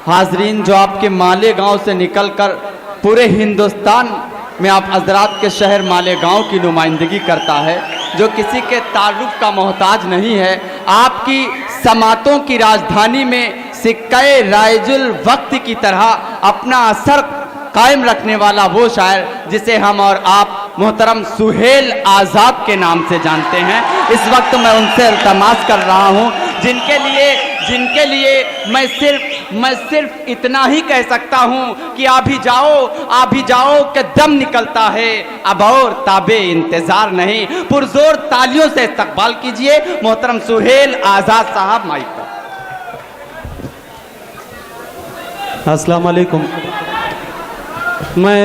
हाजरीन, जो आपके मालेगांव से निकलकर पूरे हिंदुस्तान में आप हजरात के शहर मालेगांव की नुमाइंदगी करता है, जो किसी के ताल्लुक़ का मोहताज नहीं है, आपकी समातों की राजधानी में सिक्के राइजुल वक्त की तरह अपना असर कायम रखने वाला वो शायर जिसे हम और आप मोहतरम सुहेल आज़ाद के नाम से जानते हैं। इस वक्त मैं उनसे इल्तमास कर रहा हूँ, जिनके लिए मैं सिर्फ इतना ही कह सकता हूँ कि आ भी जाओ कि दम निकलता है, अब और ताबे इंतज़ार नहीं। पुरजोर तालियों से इस्तकबाल कीजिए मोहतरम सुहेल आज़ाद साहब। माइक पर। अस्सलाम वालेकुम। मैं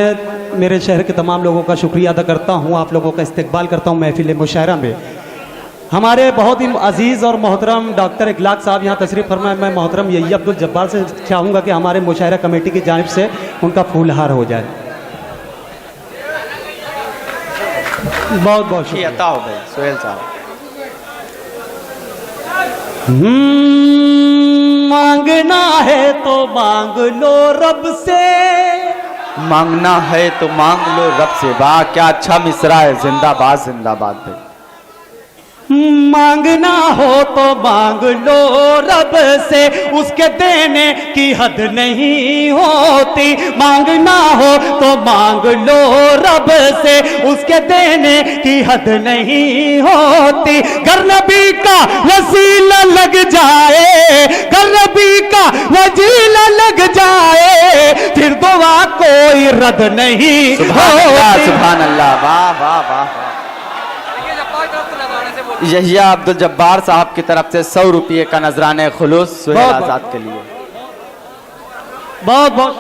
मेरे शहर के तमाम लोगों का शुक्रिया अदा करता हूँ, आप लोगों का इस्तकबाल करता हूँ महफिल मुशायरा में। हमारे बहुत ही अजीज़ और मोहतरम डॉक्टर इखलाक साहब यहाँ तशरीफ़ फरमाए। मैं मोहतरम यही अब्दुल जब्बार से चाहूँगा कि हमारे मुशायरा कमेटी की जानिब से उनका फूलहार हो जाए। बहुत बहुत शुक्रिया। अता हो गई सुहेल साहब। मांगना है तो मांग लो रब से, मांगना है तो मांग लो रब से। वाह क्या अच्छा मिसरा है, जिंदाबाद जिंदाबाद भाई। मांगना हो तो मांग लो रब से, उसके देने की हद नहीं होती। मांगना हो तो मांग लो रब से, उसके देने की हद नहीं होती। घर नबी का वसीला लग जाए, घर नबी का वसीला लग जाए, फिर दुआ कोई रद्द नहीं होती। सुभान अल्लाह, वाह वाह वाह। यहिया अब्दुल जब्बार साहब की तरफ से 100 रुपये का नजराने खुलूस सुहेल आज़ाद के लिए। बहुत बहुत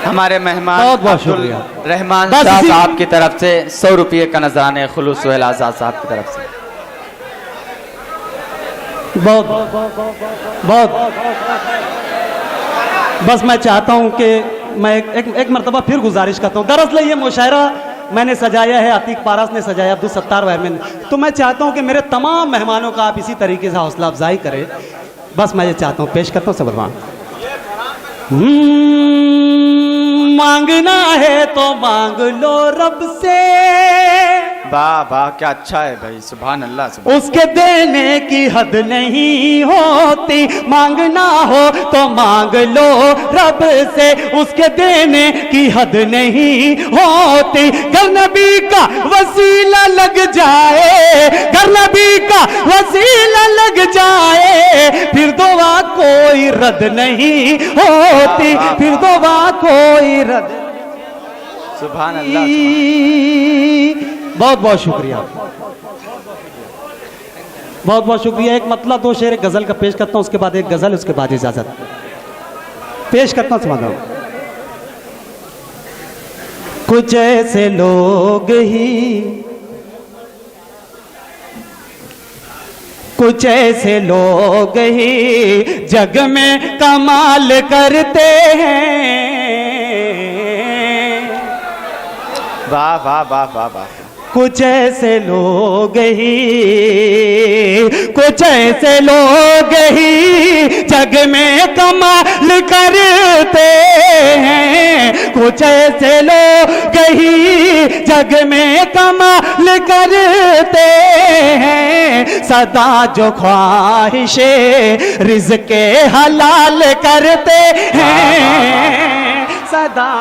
हमारे मेहमान बहुत बहुत शुक्रिया रहमान शाह साहब की तरफ से 100 रुपये का नजराने खुलूस सुहेल आज़ाद साहब की तरफ से। बहुत बस मैं चाहता हूं कि मैं एक मरतबा फिर गुजारिश करता हूँ। दरअसल ये मुशायरा मैंने सजाया है, अतीक पारस ने सजाया, अब्दुल सत्तार वहरमैन ने। तो मैं चाहता हूँ कि मेरे तमाम मेहमानों का आप इसी तरीके से हौसला अफजाई करें। बस मैं ये चाहता हूँ, पेश करता हूँ सबरवान। मांगना है तो मांग लो रब से, वाह वाह क्या अच्छा है भाई, सुभान अल्लाह सुभान। उसके देने की हद नहीं होती। मांगना हो तो मांग लो रब से, उसके देने की हद नहीं होती। घर नबी का वसीला लग जाए, घर नबी का वसीला लग जाए, फिर दुआ कोई रद्द नहीं होती, फिर दुआ कोई रद्द। सुभान अल्लाह। बहुत बहुत शुक्रिया, बहुत बहुत शुक्रिया। एक मतलब दो शेर गजल का पेश करता हूं, उसके बाद एक गजल, उसके बाद इजाजत पेश करता हूं। समझ कुछ ऐसे लोग ही, कुछ ऐसे लोग ही जग में कमाल करते हैं। वाह वाह वाह वाह वाह। कुछ ऐसे लोग ही, कुछ ऐसे लोग ही जग में कमाल करते हैं। कुछ ऐसे लोग ही जग में कमाल करते हैं। सदा जो ख्वाहिशे रिज़्क़े हलाल करते हैं, सदा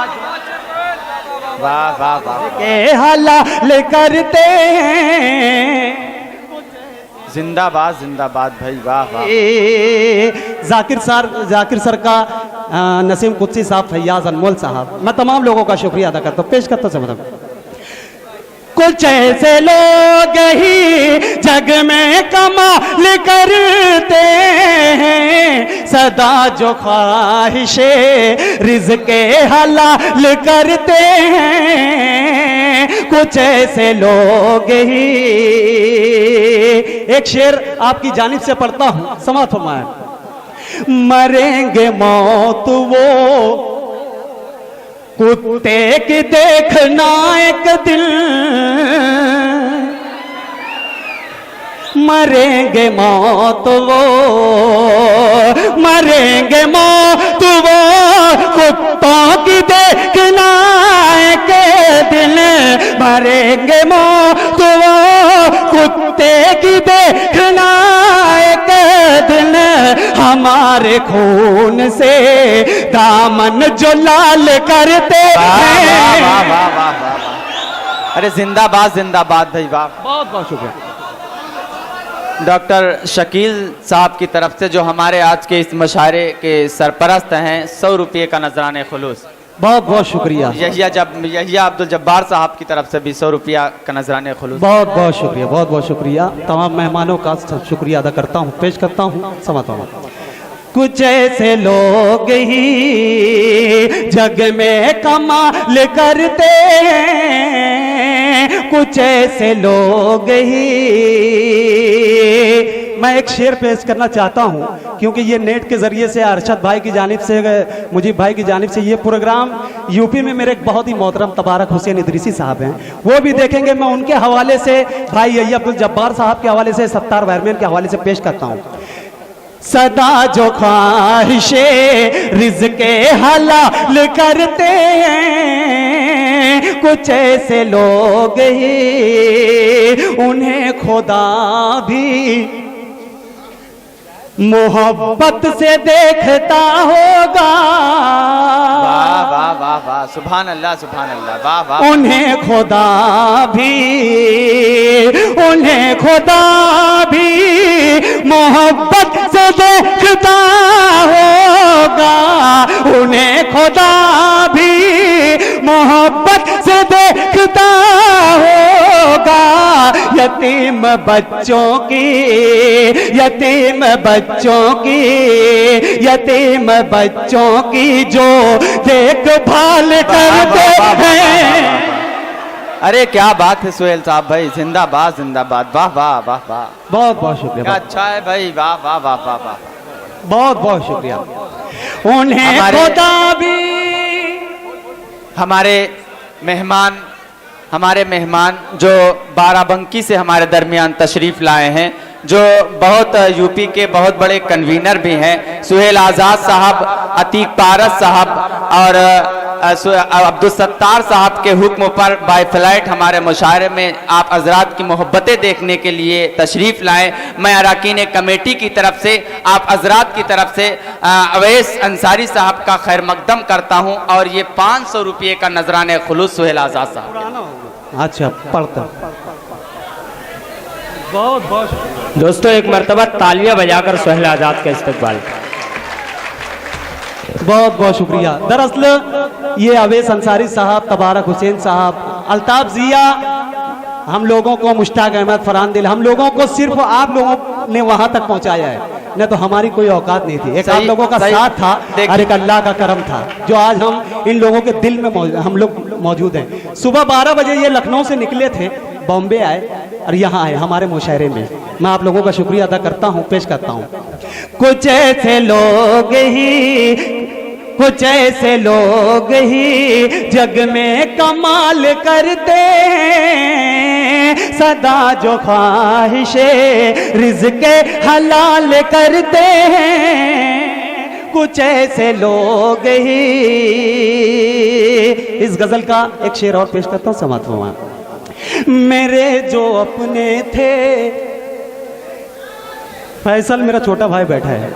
वाह वाह वाह के हलाल करते हैं। जिंदाबाद जिंदाबाद भाई, वाह वाह। जाकिर सर का, नसीम कुद्सी साहब, फैयाज अनमोल साहब, मैं तमाम लोगों का शुक्रिया अदा करता हूँ। पेश करता हूँ समझ। कुछ ऐसे लोग ही जग में कमाल करते हैं। सदा जो ख्वाहिशे रिज़्क़े हलाल करते हैं। कुछ ऐसे लोग ही, एक शेर आपकी जानिब से पढ़ता हूं, समाअत फरमाएं। मरेंगे मौत वो कुत्ते की देखना एक दिन, मरेंगे मौत वो, मरेंगे मौत वो, कुत्तों की देखना के दिल, मरेंगे मौत वो, कुत्ते की देखना के दिल, हमारे खून से दामन जो लाल करते हैं। वाह वाह वाह वाह। अरे जिंदाबाद जिंदाबाद भाई, वाह। बहुत बहुत शुक्रिया। डॉक्टर शकील साहब की तरफ से जो हमारे आज के इस मुशायरे के सरपरस्त हैं, 100 रुपये का नजराने खुलूस। बहुत बहुत शुक्रिया। यहिया अब्दुल जब्बार साहब की तरफ से भी 100 रुपया का नजराने खुलूस। बहुत बहुत शुक्रिया, बहुत बहुत शुक्रिया। तमाम मेहमानों का शुक्रिया अदा करता हूँ, पेश करता हूँ, समाता हूँ। कुछ ऐसे लोग ही जग में कमाल करते हैं, कुछ ऐसे लोग ही। मैं एक शेर पेश करना चाहता हूं, क्योंकि ये नेट के जरिए से अरशद भाई की जानिब से, मुजीब भाई की जानिब से ये प्रोग्राम यूपी में मेरे एक बहुत ही मोहतरम तबारक हुसैन इदरीसी साहब हैं, वो भी देखेंगे। मैं उनके हवाले से, भाई यहिया अब्दुल जब्बार साहब के हवाले से, सत्तार वायरमैन के हवाले से पेश करता हूं। सदा जो ख्वाहिशे रिज़्क़े हलाल करते हैं, कुछ ऐसे लोग ही उन्हें खुदा भी मोहब्बत से देखता होगा। वाह वाह वाह वाह, सुभान अल्लाह सुभान अल्लाह, वाह वाह। उन्हें खुदा भी, उन्हें खुदा भी मोहब्बत से देखता होगा, उन्हें खुदा भी मोहब्बत से देखता होगा। यतीम बच्चों की, यतीम बच्चों की, यतीम बच्चों की जो देखभाल करते हैं। अरे क्या बात है सुहेल साहब भाई, जिंदाबाद जिंदाबाद, वाह वाह वाह वाह। बहुत बहुत शुक्रिया। क्या अच्छा है भाई, वाह वाह वाह वाह वाह। बहुत बहुत शुक्रिया। उन्हें खुदा भी, हमारे मेहमान जो बाराबंकी से हमारे दरमियान तशरीफ लाए हैं, जो बहुत यूपी के बहुत बड़े कन्वीनर भी हैं, सुहेल आज़ाद साहब, अतीक पारस साहब और अब्दुल सत्तार साहब के हुक्म पर बाय फ्लाइट हमारे मुशायरे में आप हजरात की मोहब्बतें देखने के लिए तशरीफ़ लाएँ। मैं अरकान कमेटी की तरफ से, आप हजरात की तरफ से अवैस अंसारी साहब का खैर मकदम करता हूँ, और ये 500 रुपये का नजराने खुलूस सुहेल आज़ाद साहब। अच्छा पढ़ता। बहुत बहुत दोस्तों, एक मरतबा तालियां बजाकर सुहेल आज़ाद का इस्तकबाल। बहुत बहुत शुक्रिया। दरअसल ये अवैस अंसारी साहब, तबारक हुसैन साहब, अल्ताफ जिया, हम लोगों को, मुश्ताक अहमद, फरहान दिल, हम लोगों को सिर्फ आप लोगों ने वहां तक पहुंचाया है, न तो हमारी कोई औकात नहीं थी। एक आप लोगों का साथ था और एक अल्लाह का करम था, जो आज हम इन लोगों के दिल में हम लोग मौजूद हैं। सुबह 12 बजे ये लखनऊ से निकले थे, बॉम्बे आए और यहाँ आए हमारे मुशायरे में। मैं आप लोगों का शुक्रिया अदा करता हूँ, पेश करता हूँ। कुछ ऐसे लोग ही, कुछ ऐसे लोग ही जग में कमाल करते हैं, सदा जो ख्वाहिशे रिज़्क़े हलाल करते हैं, कुछ ऐसे लोग ही। इस गजल का एक शेर और पेश करता हूँ, समात हुआ। मेरे जो अपने थे, फैसल मेरा छोटा भाई बैठा है,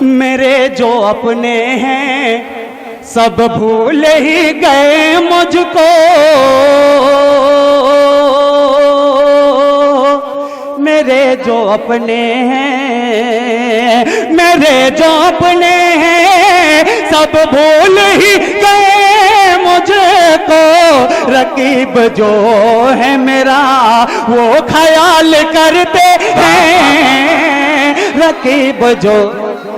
मेरे जो अपने हैं सब भूल ही गए मुझको, मेरे जो अपने हैं, मेरे जो अपने हैं सब भूल ही गए मुझको, रकीब जो है मेरा वो ख्याल करते हैं, रकीब जो,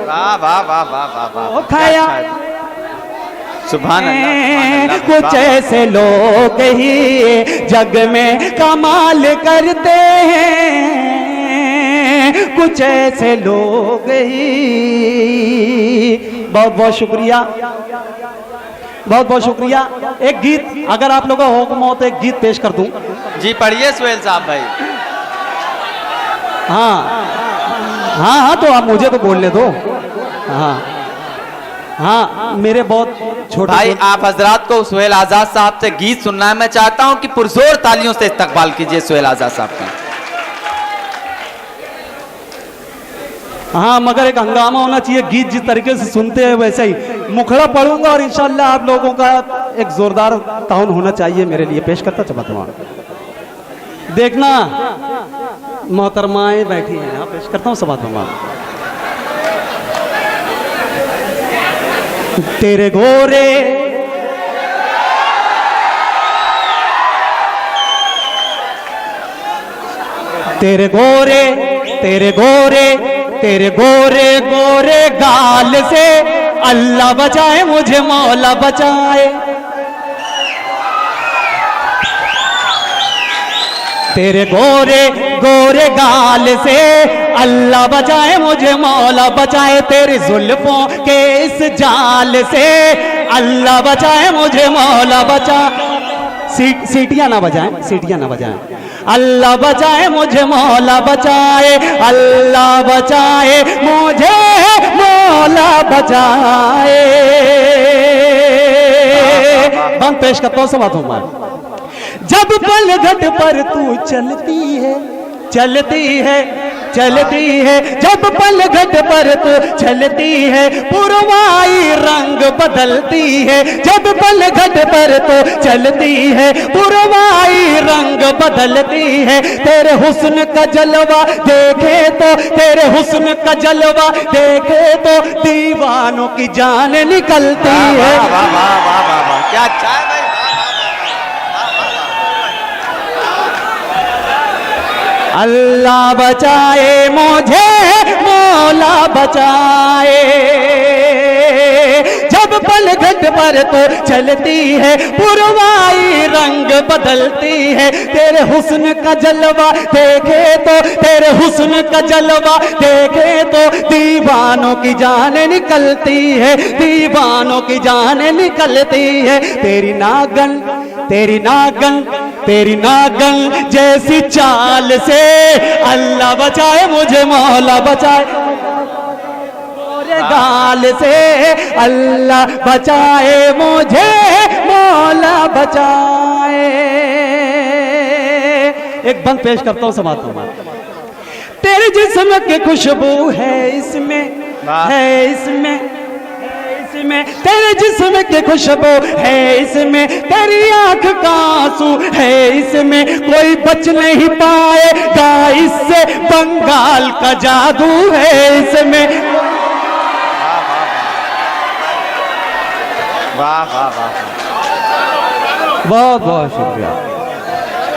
वाह वाह वाह वाह वाह वाह, ख्याल, सुभान अल्लाह। कुछ ऐसे लोग ही जग में कमाल करते हैं, कुछ ऐसे लोग ही। बहुत बहुत शुक्रिया, बहुत बहुत शुक्रिया। एक गीत अगर आप लोगों का हुक्म हो तो एक गीत पेश कर दूं। जी पढ़िए सुहेल साहब भाई। हाँ हाँ हाँ, तो आप मुझे तो बोलने दो। हाँ हाँ, मेरे बहुत छोटे भाई आप हजरात को सुहेल आजाद साहब से गीत सुनना है। मैं चाहता हूं कि पुरजोर तालियों से इस्तकबाल कीजिए सुहेल आजाद साहब का। हाँ, मगर एक हंगामा होना चाहिए। गीत जिस तरीके से सुनते हैं वैसे ही मुखड़ा पढ़ूंगा और इंशाल्लाह आप लोगों का एक जोरदार ताउन होना चाहिए मेरे लिए। पेश करता चबा तमाम देखना, मोहतरमाएं बैठी हैं यहाँ, पेश करता हूँ सबा तमाम। तेरे गोरे तेरे गोरे तेरे गोरे तेरे गोरे गोरे गाल से अल्लाह बचाए मुझे, मौला बचाए। तेरे गोरे गोरे गाल से अल्लाह बचाए मुझे, मौला बचाए। तेरी जुल्फों के इस जाल से अल्लाह बचाए मुझे, मौला बचा। सीटियां ना बजाएं, सीटियां ना बजाएं। अल्लाह बचाए मुझे, मौला बचाए। अल्लाह बचाए मुझे, मौला बचाए। बंद पेश करता हूं सब बात। जब पलघट पर तू चलती है, चलती है, चलती है, जब पलघट पर तू चलती है, पुरवाई रंग बदलती है। जब पलघट पर तू चलती है, पुरवाई रंग बदलती है। तेरे हुस्न का जलवा देखे तो, तेरे हुस्न का जलवा देखे तो दीवानों की जान निकलती है। वाह वाह वाह वाह वाह वाह, क्या अच्छा है भाई। अल्लाह बचाए मुझे, मौला बचाए। जब पलघट पर तो चलती है, पुरवाई रंग बदलती है। तेरे हुस्न का जलवा देखे तो, तेरे हुस्न का जलवा देखे तो दीवानों की जान निकलती है, दीवानों की जान निकलती है। तेरी नागन, तेरी नागन, तेरी नागन जैसी चाल से अल्लाह बचाए मुझे, मौला बचाए। गोरे गाल से अल्लाह बचाए मुझे, मौला बचाए। एक बंद पेश करता हूं समातों में। तेरे जिस्म की खुशबू है इसमें, है इसमें, में तेरे जिस्म की खुशबू है इसमें। तेरी आंख का आंसू है इसमें। कोई बच नहीं पाएगा इससे, बंगाल का जादू है इसमें। वाह वाह वाह, बहुत बहुत शुक्रिया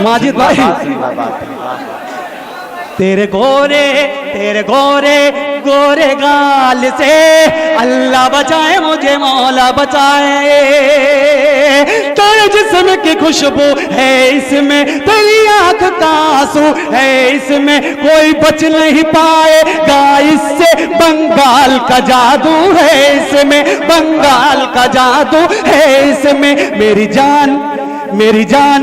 माजिद भाई। तेरे गोरे, तेरे गोरे गोरे गाल से अल्लाह बचाए मुझे, मौला बचाए। तेरे जिस्म की खुशबू है इसमें, तेरी आंख का आंसू है इसमें। कोई बच नहीं पाएगा इससे, बंगाल का जादू है इसमें, बंगाल का जादू है इसमें। मेरी जान, मेरी जान,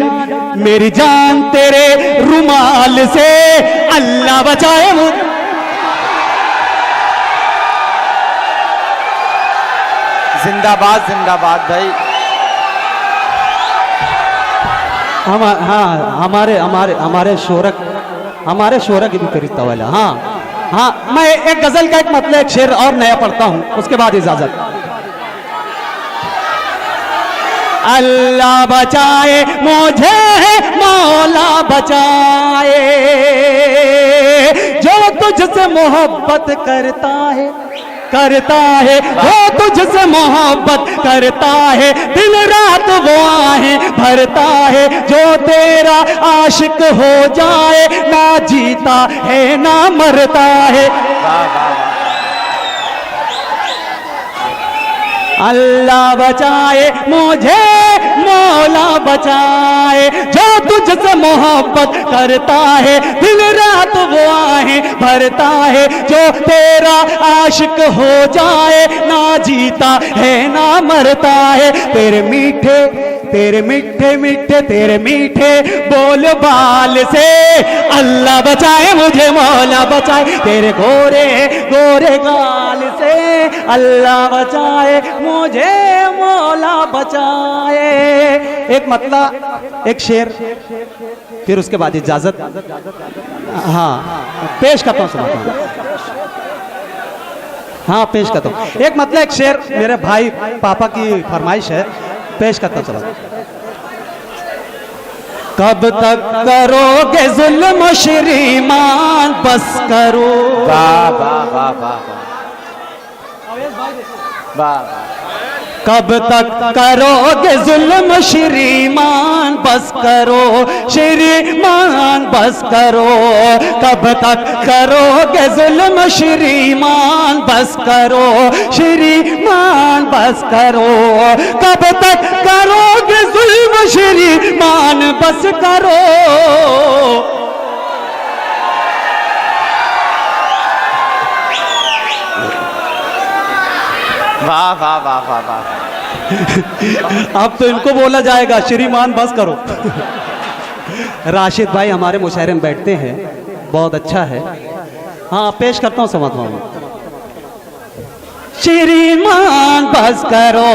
मेरी जान तेरे रुमाल से अल्लाह बचाए मुझे। जिंदाबाद जिंदाबाद भाई। हाँ, हमारे हमारे हमारे शोरक की भी फरिश्ता वाला। हाँ हाँ, मैं एक गजल का एक मतलब एक शेर और नया पढ़ता हूँ, उसके बाद इजाजत। अल्लाह बचाए मुझे, मौला बचाए। जो तुझसे मोहब्बत करता है, करता है, वो तुझसे मोहब्बत करता है। दिन रात वो आहें भरता है। जो तेरा आशिक हो जाए, ना जीता है ना मरता है। अल्लाह बचाए मुझे, मौला बचाए। जो तुझसे मोहब्बत करता है, दिन रात वो आहें भरता है। जो तेरा आशिक हो जाए, ना जीता है ना मरता है। तेरे मीठे, तेरे मीठे मीठे तेरे मीठे बोल बाल से अल्लाह बचाए मुझे मौला बचाए, तेरे गोरे गोरे गाल से अल्लाह बचाए मुझे मौला बचाए। एक मतलब एक शेर, फिर उसके बाद इजाजत। हाँ पेश करता हूँ, सुनाता हूँ। हाँ पेश करता हूँ। एक मतलब एक शेर मेरे भाई पापा की फरमाइश है, पेश करता हूँ। चलो। कब तक करोगे जुल्म श्रीमान, बस करो। वाह वाह वाह वाह वाह। कब तक करोगे जुल्म श्रीमान, बस करो श्रीमान बस करो। कब तक करोगे जुल्म श्रीमान, बस करो श्रीमान बस करो। कब तक करोगे जुल्म श्रीमान, बस करो। वाह वाह वाह वाह वाह। अब तो इनको बोला जाएगा श्रीमान बस करो। राशिद भाई हमारे मुशायरे में बैठते हैं, बहुत अच्छा है। हाँ पेश करता हूँ, समझता हूँ। श्रीमान बस करो,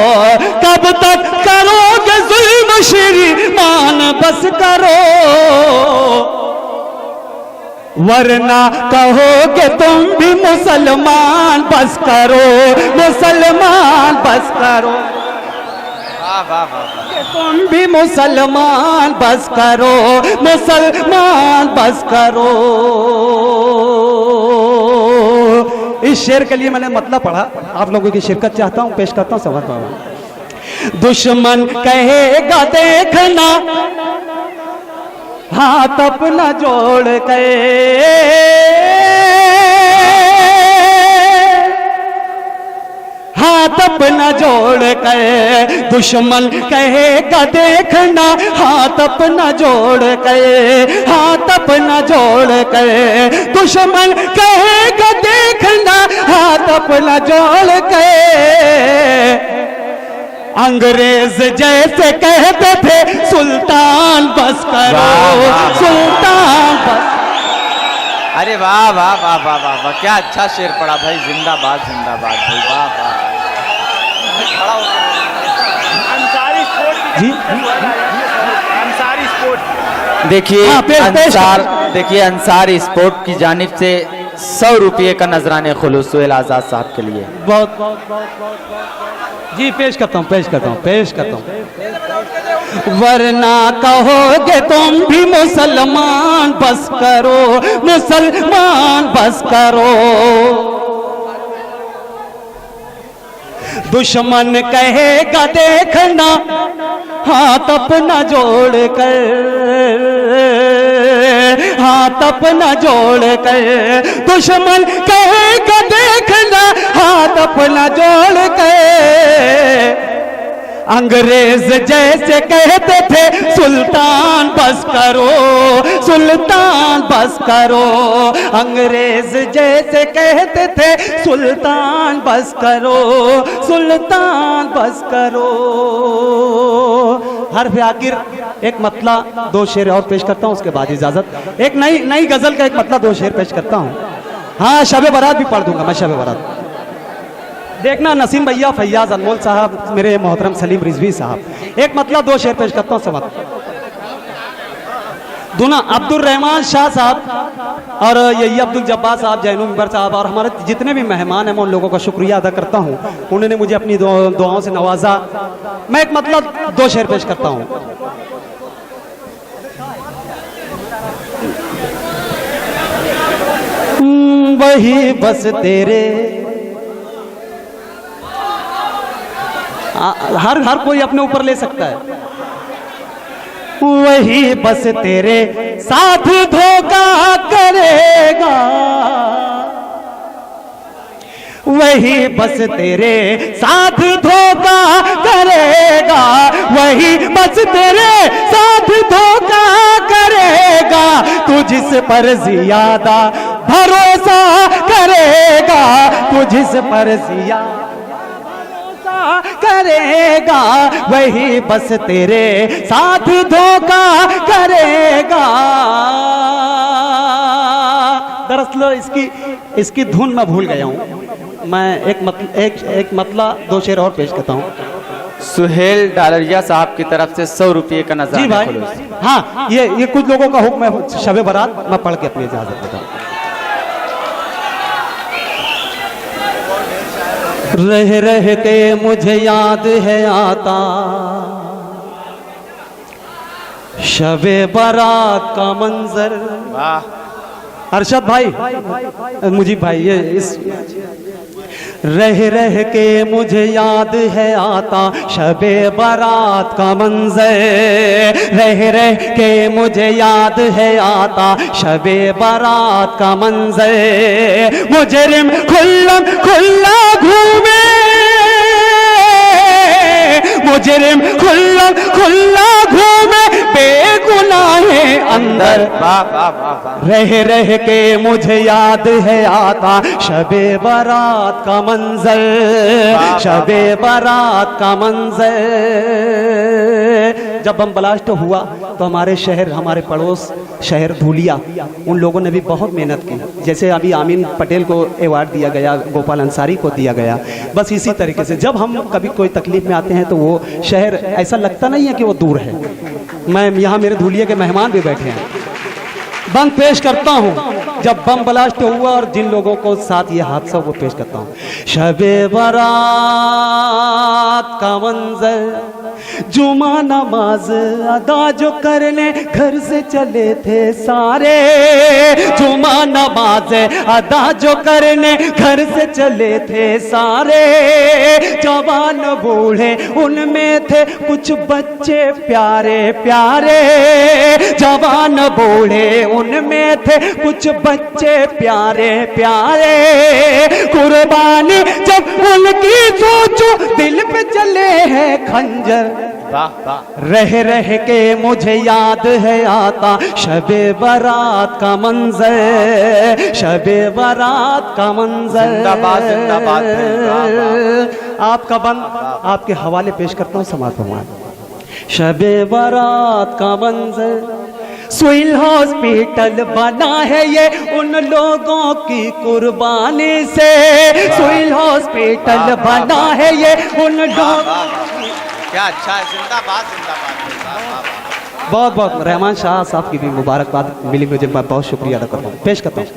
कब तक करोगे जुल्म श्रीमान बस करो। वरना कहोगे तुम भी मुसलमान, बस करो मुसलमान बस करो। वाह वाह वाह। तुम भी मुसलमान बस करो मुसलमान बस करो। इस शेर के लिए मैंने मतलब पढ़ा, आप लोगों की शिरकत चाहता हूं, पेश करता हूं। समझ पाओ। दुश्मन कहेगा देखना हाथ अपना जोड़ के, हाथ अपना जोड़ के। दुश्मन कहेगा देखना हाथ अपना जोड़ के, हाथ अपना जोड़ के। दुश्मन कहेगा देखना हाथ अपना जोड़ के। अंग्रेज जैसे कहते थे सुल्तान बस करो, सुल्तान बस। अरे वाह वाह वाह वाह वाह वाह, क्या अच्छा शेर पड़ा भाई। जिंदाबाद जिंदाबाद भाई, वाह वाह। जी अंसारी स्पोर्ट। देखिए हाँ, अंसार, देखिए अंसार स्पोर्ट की जानिब से 100 रुपये का नजराने खुलूस सुहेल आजाद साहब के लिए। बहुत जी पेश करता हूँ, पेश करता हूँ, पेश करता हूँ। वरना कहोगे तुम भी मुसलमान बस करो मुसलमान बस करो। दुश्मन कहेगा देखना हाथ अपना जोड़ कर, हाथ अपना जोड़ कर। दुश्मन कहेगा देखना हाथ अपना जोड़ कर। अंग्रेज जैसे कहते थे सुल्तान बस करो, सुल्तान बस करो। अंग्रेज जैसे कहते थे सुल्तान बस करो, सुल्तान बस करो। हर आखिर एक मतला दो शेर और पेश करता हूँ, उसके बाद इजाजत। एक नई गजल का एक मतला दो शेर पेश करता हूँ। हाँ शब बारात भी पढ़ दूंगा मैं, शब बारात। देखना नसीम भैया, फैयाज अनमोल साहब, मेरे मोहतरम सलीम रिजवी साहब। एक मतलब दो शेर पेश करता हूँ, समझ। दूना अब्दुल रहमान शाह साहब और यही अब्दुल जब्बार साहब, जैनो मिंबर साहब और हमारे जितने भी मेहमान हैं, मैं उन लोगों का शुक्रिया अदा करता हूँ। उन्होंने मुझे अपनी दुआओं से नवाजा। मैं एक मतलब दो शेर पेश करता हूँ। वही बस तेरे, हर कोई अपने ऊपर ले सकता है। वही बस तेरे साथ धोखा करेगा, वही बस तेरे साथ धोखा करेगा, वही बस तेरे साथ धोखा करेगा। तू जिस पर ज्यादा भरोसा करेगा, तू जिस पर ज्यादा करेगा, वही बस तेरे साथ धोखा करेगा। दरअसल इसकी धुन मैं भूल गया हूँ। मैं एक मतला दो शेर और पेश करता हूँ। सुहेल डालरिया साहब की तरफ से 100 रुपये का जी नजराना भाई, खुलूस। हाँ ये कुछ लोगों का हुक्म है शब बारात, मैं पढ़ के अपनी इजाजत देता हूँ। रह रह के मुझे याद है आता शबे बारात का मंजर। वाह, अरशद भाई, मुजीब भाई, ये इस रह रह के मुझे याद है आता शबे बारात का मंजर। रह रह के मुझे याद है आता शबे बारात का मंजर। मुजरिम खुल्लम खुल्ला घूमे, मुजरिम खुल्लम खुल्ला घूमे, बेगुनाहे अंदर। वाह वाह वाह वाह। रह रह के मुझे याद है आता शबे बारात का मंजर, शबे बारात का मंजर। जब बम ब्लास्ट हुआ तो हमारे शहर, हमारे पड़ोस शहर धूलिया, उन लोगों ने भी बहुत मेहनत की। जैसे अभी आमीन पटेल को अवार्ड दिया गया, गोपाल अंसारी को दिया गया, बस इसी तरीके से जब हम कभी कोई तकलीफ में आते हैं तो वो शहर ऐसा लगता नहीं है कि वो दूर है। मैं यहाँ, मेरे धूलिया के मेहमान भी बैठे हैं। बंद पेश करता हूँ जब बम ब्लास्ट हुआ और जिन लोगों को साथ ये हादसा वो पेश करता हूँ। शबे बारात का मंजर, जुमा नमाज अदा जो करने घर से चले थे सारे। जुमा नमाज अदा जो करने घर से चले थे सारे। जवान बूढ़े उनमें थे कुछ बच्चे प्यारे प्यारे। जवान बूढ़े उनमें थे कुछ बच्चे प्यारे प्यारे। कुर्बानी जब उनकी सोचो दिल पे चले हैं खंजर। वाह वाह। रह रह के मुझे याद है आता शबे बारात का मंजर, शबे बारात का मंजर। जिंदाबाद जिंदाबाद जिंदाबाद। आपका बंद आपके हवाले पेश करता हूँ, समाज फरमाएं। शबे बारात का मंजर, सिविल हॉस्पिटल बना है ये उन लोगों की कुर्बानी से। सिविल हॉस्पिटल बना है ये उन लोगों। क्या अच्छा है, जिंदाबाद जिंदाबाद। बहुत बहुत रहमान शाह साहब की भी मुबारकबाद मिली मुझे, मैं बहुत शुक्रिया अदा करता हूँ। पेश करता हूँ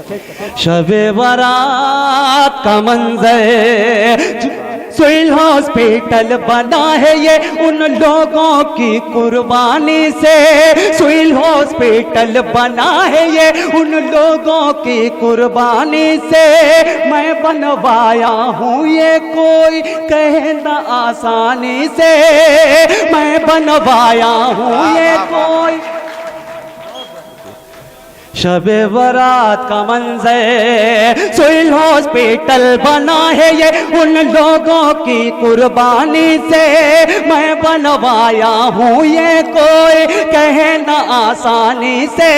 शबे बारात का मंजर, सिविल हॉस्पिटल बना है ये उन लोगों की कुर्बानी से। सिविल हॉस्पिटल बना है ये उन लोगों की कुर्बानी से। मैं बनवाया हूँ ये कोई कहना आसानी से। मैं बनवाया हूँ ये कोई। शबे बारात का मंजर, सिविल हॉस्पिटल बना है ये उन लोगों की कुर्बानी से। मैं बनवाया हूँ ये कोई कहना आसानी से।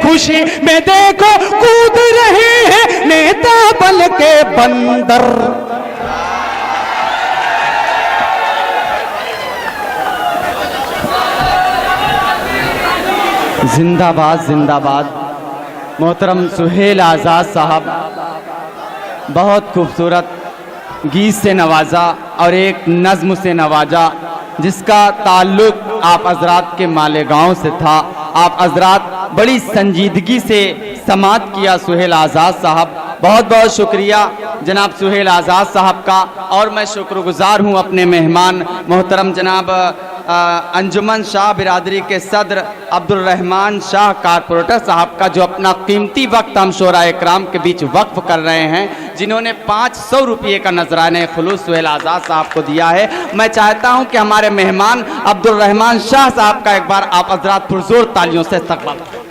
खुशी में देखो कूद रहे हैं नेता बल के बंदर। जिंदाबाद जिंदाबाद। मोहतरम सुहेल आज़ाद साहब, बहुत खूबसूरत गीत से नवाजा और एक नज़्म से नवाजा जिसका ताल्लुक़ आप हज़रात के मालेगांव से था। आप हज़रात बड़ी संजीदगी से समात किया सुहेल आज़ाद साहब, बहुत बहुत शुक्रिया जनाब सुहेल आज़ाद साहब का। और मैं शुक्रगुजार हूँ अपने मेहमान मोहतरम जनाब अंजुमन शाह बिरादरी के सदर अब्दुल रहमान शाह कारपोरेटर साहब का, जो अपना कीमती वक्त हम शोरा इकराम के बीच वक्फ कर रहे हैं, जिन्होंने 500 रुपये का नजराने खुलूस सुहेल आज़ाद साहब को दिया है। मैं चाहता हूं कि हमारे मेहमान अब्दुल रहमान शाह साहब का एक बार आप हज़रात पुरजोर तालियों से इस्तकबाल करें।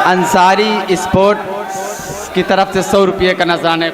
अंसारी स्पोर्ट्स की तरफ से 100 रुपये का नजराने